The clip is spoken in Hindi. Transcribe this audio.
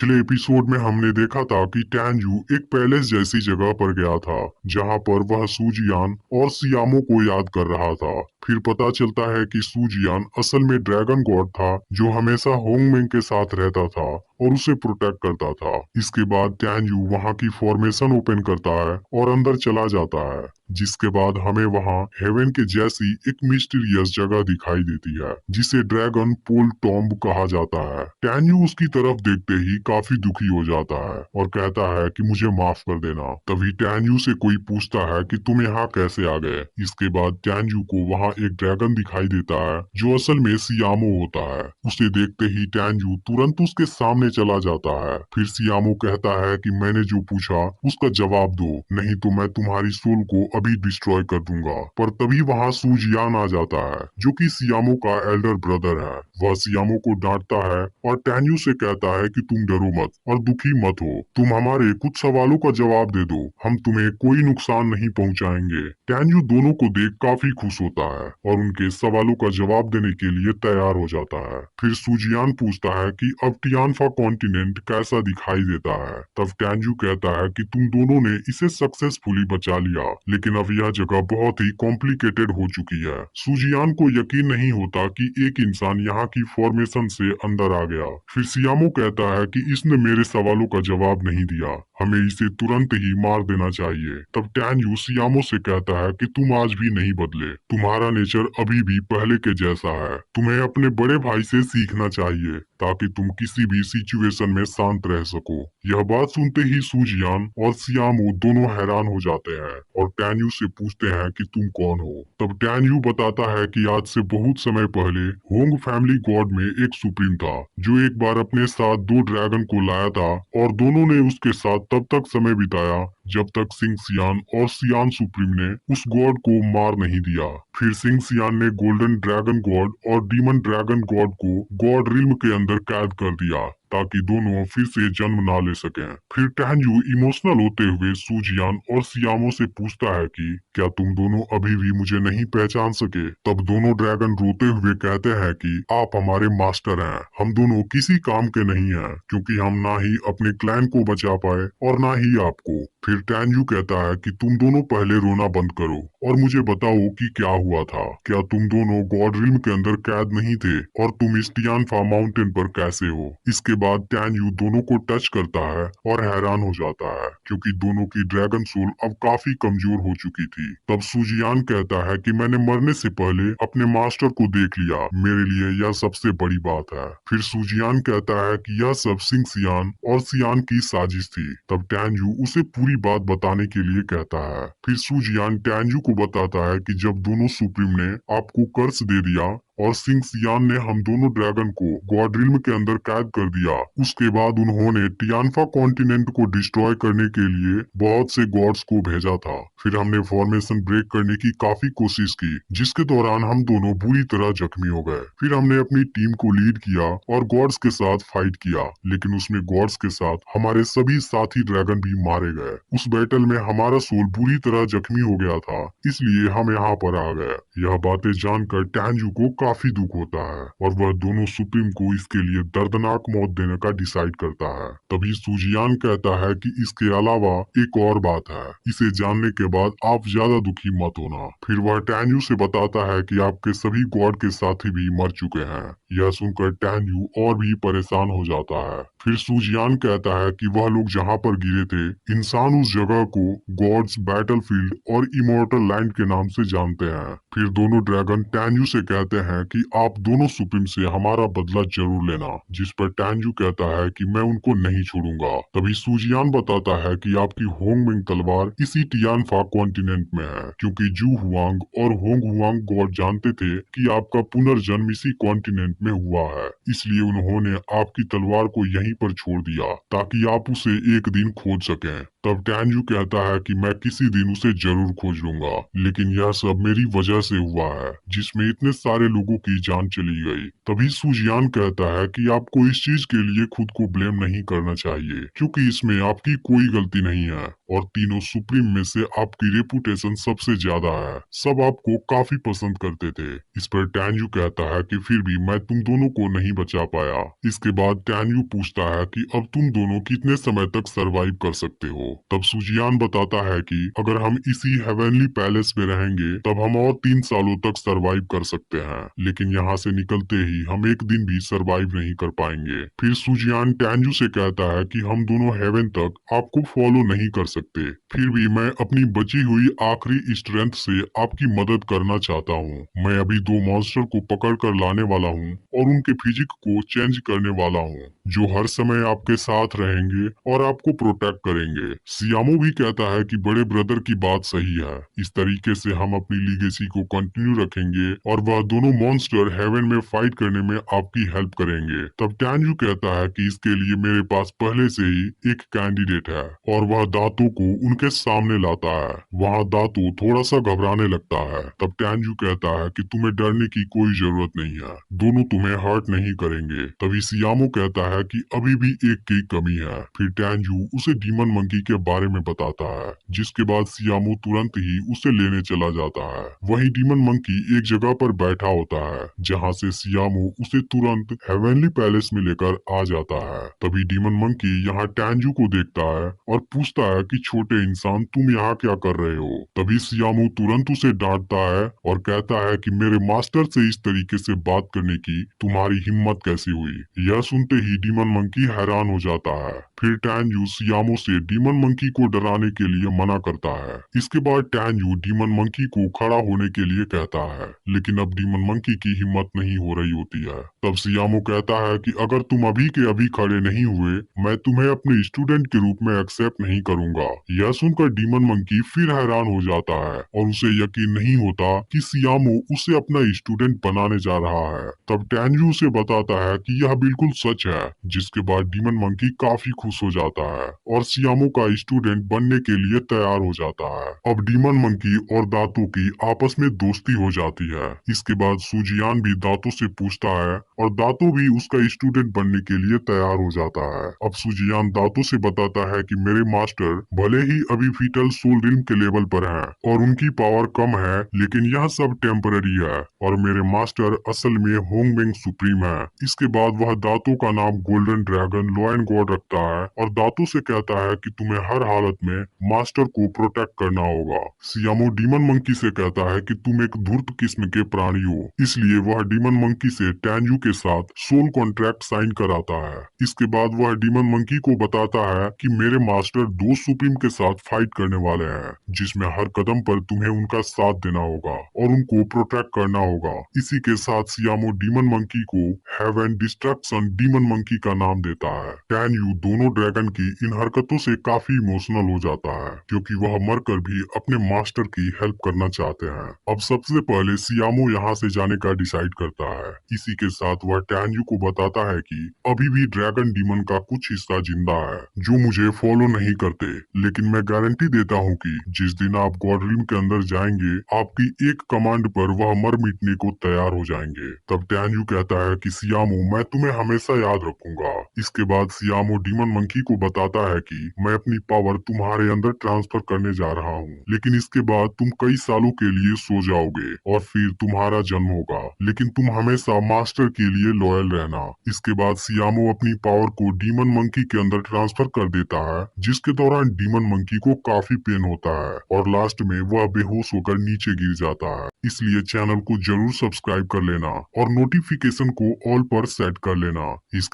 पिछले एपिसोड में हमने देखा था कि टैंजू एक पैलेस जैसी जगह पर गया था जहां पर वह सूजियान और सियामो को याद कर रहा था। फिर पता चलता है कि सूजियान असल में ड्रैगन गॉड था जो हमेशा होंगमेंग के साथ रहता था और उसे प्रोटेक्ट करता था। इसके बाद टैंजू वहां की फॉर्मेशन ओपन करता है और अंदर चला जाता है, जिसके बाद हमें वहां हेवन के जैसी एक मिस्टीरियस जगह दिखाई देती है जिसे ड्रैगन पोल टॉम्ब कहा जाता है। टैन्यू उसकी तरफ देखते ही काफी दुखी हो जाता है और कहता है कि मुझे माफ कर देना। तभी टैन्यू से कोई पूछता है कि तुम यहाँ कैसे आ गए। इसके बाद टैन्यू को वहाँ एक ड्रैगन दिखाई देता है जो असल में सियामो होता है। उसे देखते ही टैन्यू तुरंत उसके सामने चला जाता है। फिर सियामो कहता है कि मैंने जो पूछा उसका जवाब दो, नहीं तो मैं तुम्हारी सोल को अभी डिस्ट्रॉय कर दूंगा। पर तभी वहाँ सूजियान आ जाता है जो कि सियामो का एल्डर ब्रदर है। वह सियामो को डांटता है और टैन्यू से कहता है कि तुम डरो मत और दुखी मत हो, तुम हमारे कुछ सवालों का जवाब दे दो, हम तुम्हें कोई नुकसान नहीं पहुंचाएंगे। टैन्यू दोनों को देख काफी खुश होता है और उनके सवालों का जवाब देने के लिए तैयार हो जाता है। फिर सूजियान पूछता है कि अब टियानफा कॉन्टिनेंट कैसा दिखाई देता है। तब टैन्यू कहता है कि तुम दोनों ने इसे सक्सेसफुली बचा लिया, लेकिन अब यह जगह बहुत ही कॉम्प्लिकेटेड हो चुकी है। सूजियान को यकीन नहीं होता कि एक इंसान यहाँ की फॉर्मेशन से अंदर आ गया। फिर सियामो कहता है कि इसने मेरे सवालों का जवाब नहीं दिया, हमें इसे तुरंत ही मार देना चाहिए। तब टैन्यू सियामो से कहता है कि तुम आज भी नहीं बदले, तुम्हारा नेचर अभी भी पहले के जैसा है। तुम्हें अपने बड़े भाई से सीखना चाहिए ताकि तुम किसी भी सिचुएशन में शांत रह सको। यह बात सुनते ही सूजियान और सियामो दोनों हैरान हो जाते हैं और टैन्यू से पूछते हैं कि तुम कौन हो। तब टैन्यू बताता है कि आज से बहुत समय पहले होंग फैमिली गॉड में एक सुप्रीम था जो एक बार अपने साथ दो ड्रैगन को लाया था और दोनों ने उसके साथ तब तक समय बिताया जब तक सिंह सियान और सियान सुप्रीम ने उस गॉड को मार नहीं दिया। फिर सिंह सियान ने गोल्डन ड्रैगन गॉड और डीमन ड्रैगन गॉड को गॉड रिल्म के अंदर कैद कर दिया ताकि दोनों फिर से जन्म ना ले सकें। फिर टैन्यू इमोशनल होते हुए सूजियान और सियामो से पूछता है कि क्या तुम दोनों अभी भी मुझे नहीं पहचान सके। तब दोनों ड्रैगन रोते हुए कहते हैं कि आप हमारे मास्टर हैं, हम दोनों किसी काम के नहीं हैं क्योंकि हम ना ही अपने क्लैन को बचा पाए और ना ही आपको। फिर टैन्यू कहता है कि तुम दोनों पहले रोना बंद करो और मुझे बताओ कि क्या हुआ था। क्या तुम दोनों गॉड रिल्म के अंदर कैद नहीं थे और तुम इस टियानफा माउंटेन पर कैसे हो। इसके बाद टैन्यू दोनों को टच करता है और हैरान हो जाता है क्योंकि दोनों की ड्रैगन सोल अब काफी कमजोर हो चुकी थी। तब सूजियान कहता है कि मैंने मरने से पहले अपने मास्टर को देख लिया, मेरे लिए यह सबसे बड़ी बात है। फिर सूजियान कहता है कि यह सब सिंह सियान और सियान की साजिश थी। तब टैन्यू उसे पूरी बात बताने के लिए कहता है। फिर सूजियान टैन्यू को बताता है कि जब दोनों सुप्रीम ने आपको कर्स दे दिया और सिंह सियान ने हम दोनों ड्रैगन को गॉड रिल्म के अंदर कैद कर दिया, उसके बाद उन्होंने टियानफा कॉन्टिनेंट को डिस्ट्रॉय करने के लिए बहुत से गॉड्स को भेजा था। फिर हमने फॉर्मेशन ब्रेक करने की काफी कोशिश की जिसके दौरान हम दोनों बुरी तरह जख्मी हो गए। फिर हमने अपनी टीम को लीड किया और गॉड्स के साथ फाइट किया, लेकिन उसमें गॉड्स के साथ हमारे सभी साथी ड्रैगन भी मारे गए। उस बैटल में हमारा सोल बुरी तरह जख्मी हो गया था, इसलिए हम यहाँ पर आ गए। यह बातें जानकर टैन्यू को काफी दुख होता है और वह दोनों सुप्रीम को इसके लिए दर्दनाक मौत देने का डिसाइड करता है। तभी सूजियान कहता है कि इसके अलावा एक और बात है, इसे जानने के बाद आप ज्यादा दुखी मत होना। फिर वह टैन्यू से बताता है कि आपके सभी गॉड के साथी भी मर चुके हैं। यह सुनकर टैन्यू और भी परेशान हो जाता है। फिर सूजियान कहता है कि वह लोग जहाँ पर गिरे थे, इंसान उस जगह को गॉड्स बैटलफील्ड और इमोर्टल लैंड के नाम से जानते हैं। फिर दोनों ड्रैगन टैन्यू से कहते हैं कि आप दोनों सुप्रीम से हमारा बदला जरूर लेना, जिस पर टैन्यू कहता है कि मैं उनको नहीं छोड़ूंगा। तभी सूजियान बताता है कि आपकी होंगमिंग तलवार इसी टियानफा कॉन्टिनेंट में है क्योंकि जू हुआंग और होंग हुआंग गॉड जानते थे कि आपका पुनर्जन्म इसी कॉन्टिनेंट में हुआ है, इसलिए उन्होंने आपकी तलवार को यहीं पर छोड़ दिया ताकि आप उसे एक दिन खोज सकें। तब टैन्यू कहता है कि मैं किसी दिन उसे जरूर खोज लूंगा, लेकिन यह सब मेरी वजह से हुआ है जिसमें इतने सारे लोगों की जान चली गई। तभी सूजियान कहता है कि आपको इस चीज के लिए खुद को ब्लेम नहीं करना चाहिए क्योंकि इसमें आपकी कोई गलती नहीं है और तीनों सुप्रीम में से आपकी रेपुटेशन सबसे ज्यादा है, सब आपको काफी पसंद करते थे। इस पर टैन्यू कहता है कि फिर भी मैं तुम दोनों को नहीं बचा पाया। इसके बाद टैन्यू पूछता है कि अब तुम दोनों कितने समय तक सरवाइव कर सकते हो। तब सुजियान बताता है कि अगर हम इसी हेवनली पैलेस में रहेंगे तब हम और 3 सालों तक सरवाइव कर सकते हैं, लेकिन यहाँ से निकलते ही हम एक दिन भी सरवाइव नहीं कर पाएंगे। फिर सुजियान टैंजू से कहता है कि हम दोनों हेवन तक आपको फॉलो नहीं कर सकते, फिर भी मैं अपनी बची हुई आखिरी स्ट्रेंथ से आपकी मदद करना चाहता हूँ। मैं अभी 2 मॉन्स्टर को पकड़ कर लाने वाला हूँ और उनके फिजिक को चेंज करने वाला हूँ, जो हर समय आपके साथ रहेंगे और आपको प्रोटेक्ट करेंगे। सियामो भी कहता है कि बड़े ब्रदर की बात सही है, इस तरीके से हम अपनी लीगेसी को कंटिन्यू रखेंगे और वह दोनों मॉन्स्टर हेवन में फाइट करने में आपकी हेल्प करेंगे। तब टैंजू कहता है कि इसके लिए मेरे पास पहले से ही एक कैंडिडेट है और वह दातो को उनके सामने लाता है। वहाँ दातो थोड़ा सा घबराने लगता है। तब टैंजू कहता है कि तुम्हें डरने की कोई जरूरत नहीं है, दोनों तुम्हें हर्ट नहीं करेंगे। तभी सियामो कहता है कि अभी भी एक की कमी है। फिर टैंजू उसे डीमन मंकी के बारे में बताता है, जिसके बाद सियामो तुरंत ही उसे लेने चला जाता है। वही डीमन मंकी एक जगह पर बैठा होता है, जहाँ से सियामो उसे तुरंत हेवनली पैलेस में लेकर आ जाता है। तभी डीमन मंकी यहाँ टैंजू को देखता है और पूछता है कि छोटे इंसान तुम यहाँ क्या कर रहे हो। तभी सियामो तुरंत उसे डांटता है और कहता है कि मेरे मास्टर से इस तरीके से बात करने की तुम्हारी हिम्मत कैसी हुई। यह सुनते ही डीमन मंकी हैरान हो जाता है। फिर टैंजू सियामो से डीमन मंकी को डराने के लिए मना करता है। इसके बाद टैंजू डीमन मंकी को खड़ा होने के लिए कहता है, लेकिन अब डीमन मंकी की हिम्मत नहीं हो रही होती है। तब सियामो कहता है कि अगर तुम अभी के अभी खड़े नहीं हुए, मैं तुम्हें अपने स्टूडेंट के रूप में एक्सेप्ट नहीं करूंगा। यह सुनकर डीमन मंकी फिर हैरान हो जाता है और उसे यकीन नहीं होता कि सियामो उसे अपना स्टूडेंट बनाने जा रहा है। तब टैंजू उसे बताता है कि यह बिल्कुल सच है, जिसके बाद डीमन मंकी काफी खुश हो जाता है और सियामो का स्टूडेंट बनने के लिए तैयार हो जाता है। अब डीमन मंकी और दातो की आपस में दोस्ती हो जाती है। इसके बाद सुजियान भी दातो से पूछता है और दातो भी उसका स्टूडेंट बनने के लिए तैयार हो जाता है। अब सुजियान दातो से बताता है कि मेरे मास्टर भले ही अभी फीटल सोल रिल्म के लेवल पर हैं और उनकी पावर कम है, लेकिन यह सब टेम्पररी है और मेरे मास्टर असल में होंगमेंग सुप्रीम है। इसके बाद वह दातो का नाम गोल्डन ड्रैगन लॉयन गॉड रखता है और दातो से कहता है कि तुम्हें हर हालत में मास्टर को प्रोटेक्ट करना होगा। सियामो डीमन मंकी से कहता है कि तुम एक धूर्त किस्म के प्राणी हो, इसलिए वह डीमन मंकी से टैंजू के साथ सोल कॉन्ट्रैक्ट साइन कराता है। इसके बाद वह डीमन मंकी को बताता है कि मेरे मास्टर दो सुप्रीम के साथ फाइट करने वाले हैं, जिसमें हर कदम पर तुम्हें उनका साथ देना होगा और उनको प्रोटेक्ट करना होगा। इसी के साथ सियामो डीमन मंकी को हेवन डिस्ट्रक्शन डीमन मंकी का नाम देता है। टैंजू दोनों ड्रैगन की इन हरकतों से काफी इमोशनल हो जाता है, क्योंकि वह मरकर भी अपने मास्टर की हेल्प करना चाहते हैं। अब सबसे पहले सियामो यहाँ से जाने का डिसाइड करता है। इसी के साथ वह टैंजू को बताता है कि अभी भी ड्रैगन डीमन का कुछ हिस्सा जिंदा है, जो मुझे फॉलो नहीं करते, लेकिन मैं गारंटी देता हूँ कि जिस दिन आप गॉड रिल्म के अंदर जाएंगे, आपकी एक कमांड पर वह मर मिटने को तैयार हो जाएंगे। तब टैंजू कहता है कि सियामो मैं तुम्हें हमेशा याद रखूंगा। इसके बाद सियामो डीमन मंकी को बताता है कि मैं अपनी पावर तुम्हारे अंदर ट्रांसफर करने जा रहा हूँ, लेकिन इसके बाद तुम कई सालों के लिए सो जाओगे और फिर तुम्हारा जन्म होगा, लेकिन तुम हमेशा मास्टर के लिए लॉयल रहना। इसके बाद सियामो अपनी पावर को डीमन मंकी के अंदर ट्रांसफर कर देता है, जिसके दौरान डीमन मंकी को काफी पेन होता है और लास्ट में वह बेहोश होकर नीचे गिर जाता है। इसलिए चैनल को जरूर सब्सक्राइब कर लेना और नोटिफिकेशन को ऑल पर सेट कर लेना।